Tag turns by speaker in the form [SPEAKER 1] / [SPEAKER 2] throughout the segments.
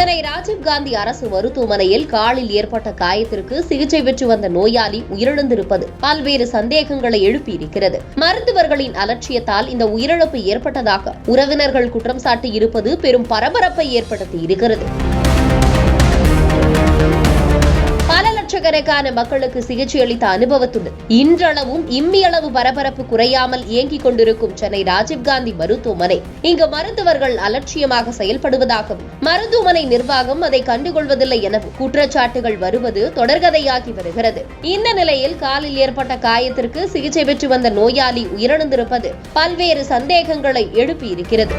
[SPEAKER 1] சென்னை ராஜீவ்காந்தி அரசு மருத்துவமனையில் காலில் ஏற்பட்ட காயத்திற்கு சிகிச்சை பெற்று வந்த நோயாளி உயிரிழந்திருப்பது பல்வேறு சந்தேகங்களை எழுப்பியிருக்கிறது. மருத்துவர்களின் அலட்சியத்தால் இந்த உயிரிழப்பு ஏற்பட்டதாக உறவினர்கள் குற்றம் சாட்டியிருப்பது பெரும் பரபரப்பை ஏற்படுத்தியிருக்கிறது. பல லட்சக்கணக்கான மக்களுக்கு சிகிச்சை அளித்த அனுபவத்துடன் இன்றளவும் இம்மியளவு பரபரப்பு குறையாமல் இயங்கிக் கொண்டிருக்கும் சென்னை ராஜீவ்காந்தி மருத்துவமனை இங்கு மருத்துவர்கள் அலட்சியமாக செயல்படுவதாகவும் மருத்துவமனை நிர்வாகம் அதை கண்டுகொள்வதில்லை எனவும் குற்றச்சாட்டுகள் வருவது தொடர்கதையாகி வருகிறது. இந்த நிலையில் காலில் ஏற்பட்ட காயத்திற்கு சிகிச்சை பெற்று வந்த நோயாளி உயிரிழந்திருப்பது பல்வேறு சந்தேகங்களை எழுப்பியிருக்கிறது.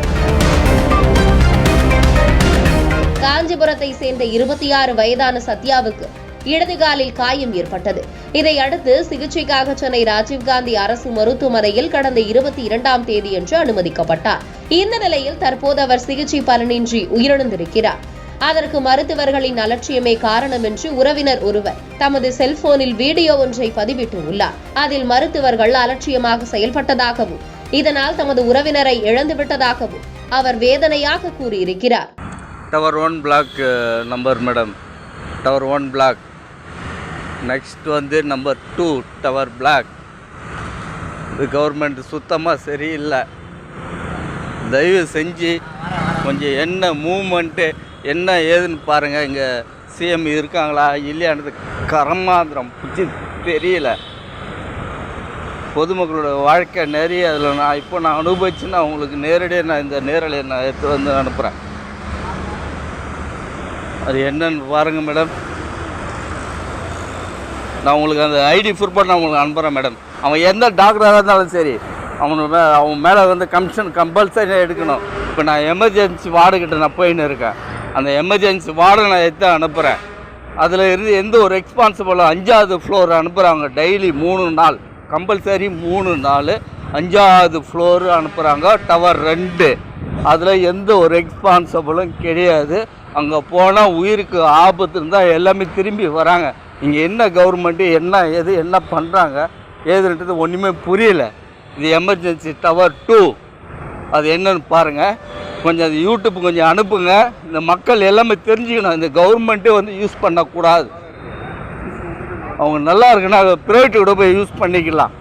[SPEAKER 1] காஞ்சிபுரத்தை சேர்ந்த 26 வயதான சத்யாவுக்கு இடது காலில் காயம் ஏற்பட்டது. இதையடுத்து சிகிச்சைக்காக சென்னை ராஜீவ்காந்தி அரசு மருத்துவமனையில் கடந்த 22ஆம் தேதியன்று அனுமதிக்கப்பட்டார். இந்த நிலையில் தற்போது அவர் சிகிச்சை பலனின்றி உயிரிழந்திருக்கிறார். அதற்கு மருத்துவர்களின் அலட்சியமே காரணம் என்று உறவினர் ஒருவர் தமது செல்போனில் வீடியோ ஒன்றை பதிவிட்டுள்ளார். அதில் மருத்துவர்கள் அலட்சியமாக செயல்பட்டதாகவும் இதனால் தமது உறவினரை இழந்துவிட்டதாகவும் அவர் வேதனையாக கூறியிருக்கிறார்.
[SPEAKER 2] Tower 1 block number madam, Tower 1 block. Next வந்து number 2 Tower block. இது கவர்மெண்ட் சுத்தமாக சரியில்லை. தயவு செஞ்சு கொஞ்சம் என்ன மூமெண்ட்டு என்ன ஏதுன்னு பாருங்கள். இங்கே சிஎம் இருக்காங்களா இல்லையானது கரமாந்திரம் பிடிச்சி தெரியல. பொதுமக்களோட வாழ்க்கை நிறைய அதில் நான் அனுபவிச்சுன்னா அவங்களுக்கு நேரடியாக நான் இந்த நேரலையை நான் எடுத்து வந்து அனுப்புகிறேன். அது என்னன்னு பாருங்கள் மேடம். நான் உங்களுக்கு அந்த ஐடி ப்ரூஃப் நான் உங்களுக்கு அனுப்புகிறேன் மேடம். அவன் எந்த டாக்டராக இருந்தாலும் சரி அவன் மேலே வந்து கமிஷன் கம்பல்சரி எடுக்கணும். இப்போ நான் எமர்ஜென்சி வார்டுக்கிட்ட நான் போயின்னு இருக்கேன். அந்த எமர்ஜென்சி வார்டை நான் எடுத்து அனுப்புகிறேன். அதில் இருந்து எந்த ஒரு ரெஸ்பான்சிபிளும் 5வது ஃப்ளோர் அனுப்புகிறாங்க. டெய்லி 3 நாள் கம்பல்சரி 3 நாள் 5வது ஃப்ளோரு அனுப்புகிறாங்க. டவர் 2 அதில் எந்த ஒரு ரெஸ்பான்சிபிளும் கிடையாது. அங்கே போனால் உயிருக்கு ஆபத்து இருந்தால் எல்லாமே திரும்பி வராங்க. இங்கே என்ன கவர்மெண்ட்டு என்ன பண்ணுறாங்க ஏதுன்றது ஒன்றுமே புரியல. இது எமர்ஜென்சி டவர் 2 அது என்னன்னு பாருங்கள். கொஞ்சம் அது யூடியூப் கொஞ்சம் அனுப்புங்க. இந்த மக்கள் எல்லாமே தெரிஞ்சுக்கணும். இந்த கவர்மெண்ட்டே வந்து யூஸ் பண்ணக்கூடாது. அவங்க நல்லா இருக்குன்னா ப்ரைவேட்டு கூட போய் யூஸ் பண்ணிக்கலாம்.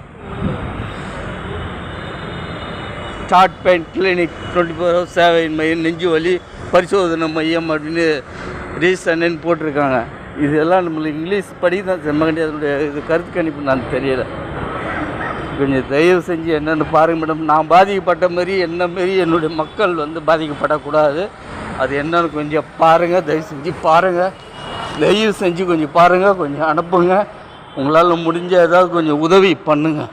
[SPEAKER 2] ஸ்டார்ட் பெயின் கிளினிக் 24 hours சேவை மையம், நெஞ்சு வலி பரிசோதனை மையம் அப்படின்னு ரீசன்னு போட்டிருக்காங்க. இதெல்லாம் நம்மளுக்கு இங்கிலீஷ் படி தான் செம்மகண்டி அதனுடைய இது கருத்து கணிப்பு நான் தெரியலை. கொஞ்சம் தயவு செஞ்சு என்னென்னு பாருங்கள் மேடம். நான் பாதிக்கப்பட்ட மாரி என்னுடைய மக்கள் வந்து பாதிக்கப்படக்கூடாது. அது என்னன்னு கொஞ்சம் பாருங்கள். தயவு செஞ்சு பாருங்கள். தயவு செஞ்சு கொஞ்சம் பாருங்கள். கொஞ்சம் அனுப்புங்க. உங்களால் முடிஞ்ச ஏதாவது கொஞ்சம் உதவி பண்ணுங்கள்.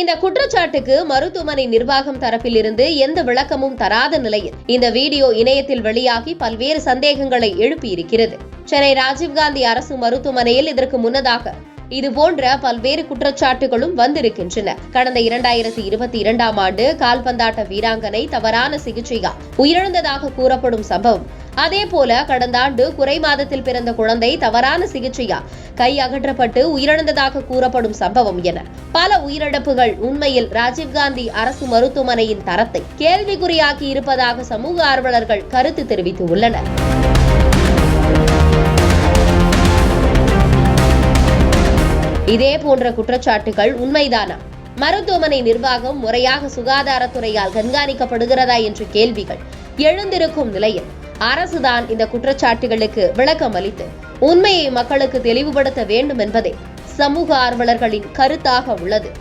[SPEAKER 1] இந்த குற்றச்சாட்டுக்கு மருத்துவமனை நிர்வாகம் தரப்பிலிருந்து எந்த விளக்கமும் தராத நிலையில் இந்த வீடியோ இணையத்தில் வெளியாகி பல்வேறு சந்தேகங்களை எழுப்பியிருக்கிறது. சென்னை ராஜீவ்காந்தி அரசு மருத்துவமனையில் இதற்கு முன்னதாக இதுபோன்ற பல்வேறு குற்றச்சாட்டுகளும் வந்திருக்கின்றன. கடந்த 2022ஆம் ஆண்டு கால்பந்தாட்ட வீராங்கனை தவறான சிகிச்சையால் உயிரிழந்ததாக கூறப்படும் சம்பவம், அதேபோல கடந்த ஆண்டு குறை மாதத்தில் பிறந்த குழந்தை தவறான சிகிச்சையால் கை அகற்றப்பட்டு உயிரிழந்ததாக கூறப்படும் சம்பவம் என பல உயிரிழப்புகள் உண்மையில் ராஜீவ்காந்தி அரசு மருத்துவமனையின் தரத்தை கேள்விக்குறியாக்கி இருப்பதாக சமூக ஆர்வலர்கள் கருத்து தெரிவித்துள்ளனர். இதே போன்ற குற்றச்சாட்டுகள் உண்மைதானா? மருத்துவமனை நிர்வாகம் முறையாக சுகாதாரத்துறையால் கண்காணிக்கப்படுகிறதா என்ற கேள்விகள் எழுந்திருக்கும் நிலையில் அரசுதான் இந்த குற்றச்சாட்டுகளுக்கு விளக்கம் அளித்து உண்மையை மக்களுக்கு தெளிவுபடுத்த வேண்டும் என்பதே சமூக ஆர்வலர்களின் கருத்தாக உள்ளது.